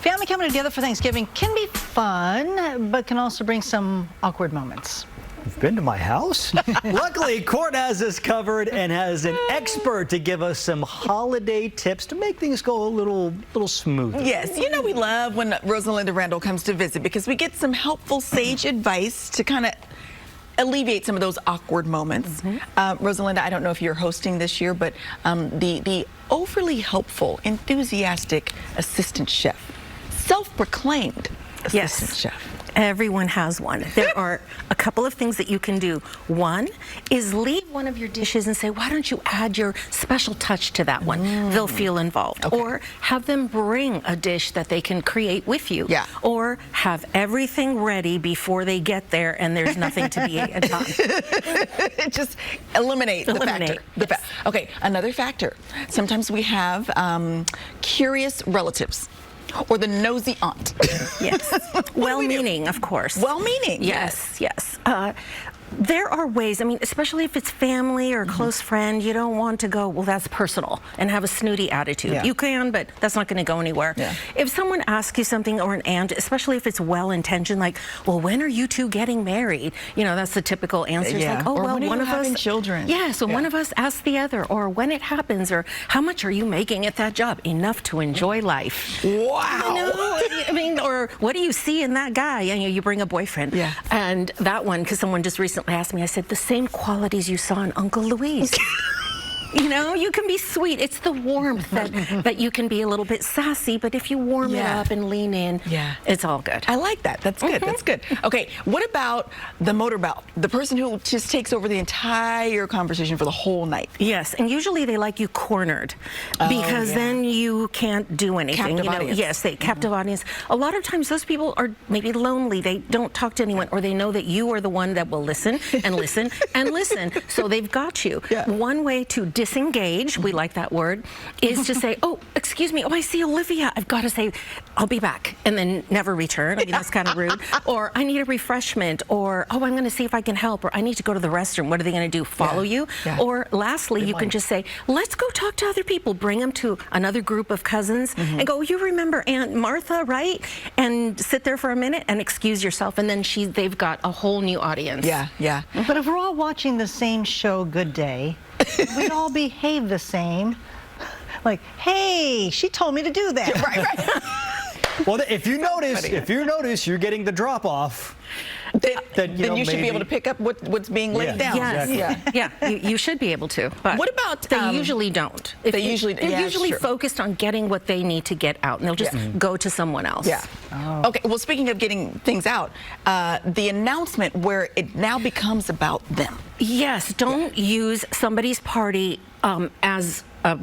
Family coming together for Thanksgiving can be fun, but can also bring some awkward moments. You've been to my house? Luckily, Court has us covered and has an expert to give us some holiday tips to make things go a little smoother. Yes, you know we love when Rosalinda Randall comes to visit because we get some helpful sage advice to kind of alleviate some of those awkward moments. Rosalinda, I don't know if you're hosting this year, but the overly helpful, enthusiastic assistant chef, self-proclaimed assistant chef. Everyone has one. There are a couple of things that you can do. One is leave one of your dishes and say, why don't you add your special touch to that one? They'll feel involved. Okay. Or have them bring a dish that they can create with you. Yeah. Or have everything ready before they get there and there's nothing to be done. Just eliminate the factor. Yes. Okay, another factor. Sometimes we have curious relatives. Or the nosy aunt. Yes. Well-meaning, of course. Well-meaning. Yes, yes. There are ways, I mean, especially if it's family or a close friend, you don't want to go, well, that's personal, and have a snooty attitude. Yeah. You can, but that's not going to go anywhere. Yeah. If someone asks you something, or an aunt, especially if it's well-intentioned, like, well, when are you two getting married? You know, that's the typical answer. It's like, oh, or well, when are one you of having us. children? Yeah, so one of us asks the other, or when it happens, or how much are you making at that job? Enough to enjoy life. Wow. You know, I mean, or what do you see in that guy? You know, you bring a boyfriend. Yeah. And that one, because someone just recently asked me, I said, the same qualities you saw in Uncle Louise. You know, you can be sweet. It's the warmth that you can be a little bit sassy, but if you warm it up and lean in, it's all good. I like that. That's good. That's good. Okay, what about the motor belt? The person who just takes over the entire conversation for the whole night. Yes, and usually they like you cornered because then you can't do anything. Captive audience. Yes, captive audience. A lot of times those people are maybe lonely. They don't talk to anyone, or they know that you are the one that will listen and listen and listen. So they've got you. One way to disengage, we like that word, is to say, oh, excuse me, oh, I see Olivia. I've got to say, I'll be back, and then never return. I mean, that's kind of rude. Or I need a refreshment, or oh, I'm going to see if I can help, or I need to go to the restroom. What are they going to do, follow you? Or lastly, you can just say, let's go talk to other people. Bring them to another group of cousins and go, you remember Aunt Martha, right? And sit there for a minute and excuse yourself, and then they've got a whole new audience. Yeah. But if we're all watching the same show, Good Day, we'd all behave the same. Like, hey, she told me to do that. Right. Well, if you notice you're getting the drop off, then you should be able to pick up what's being laid down. Yes. Exactly. Yeah, you should be able to. But what about they usually don't. They're usually focused on getting what they need to get out, and they'll just go to someone else. Yeah. Okay. Well, speaking of getting things out, the announcement where it now becomes about them. Yes. Don't use somebody's party as a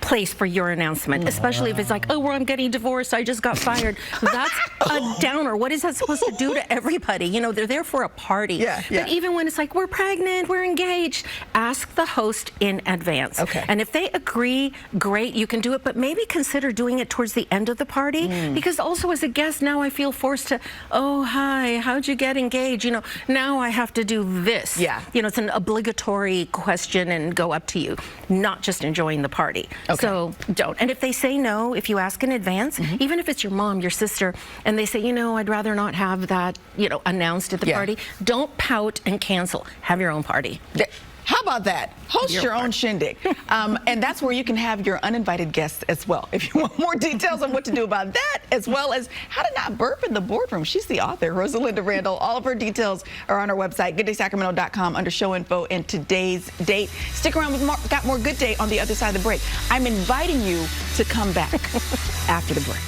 place for your announcement, especially if it's like, oh, well, I'm getting divorced, I just got fired. That's a downer. What is that supposed to do to everybody? You know, they're there for a party. But even when it's like, we're pregnant, we're engaged, ask the host in advance. Okay. And if they agree, great, you can do it, but maybe consider doing it towards the end of the party, because also as a guest, now I feel forced to, oh, hi, how'd you get engaged? You know, now I have to do this. You know, it's an obligatory question and go up to you, not just enjoying the party. So don't. And if they say no, if you ask in advance, even if it's your mom, your sister, and they say, you know, I'd rather not have that, you know, announced at the party, don't pout and cancel. Have your own party. How about that? Host your own shindig. And that's where you can have your uninvited guests as well. If you want more details on what to do about that, as well as how to not burp in the boardroom. She's the author, Rosalinda Randall. All of her details are on our website, GoodDaySacramento.com, under show info and today's date. Stick around, we've got more Good Day on the other side of the break. I'm inviting you to come back after the break.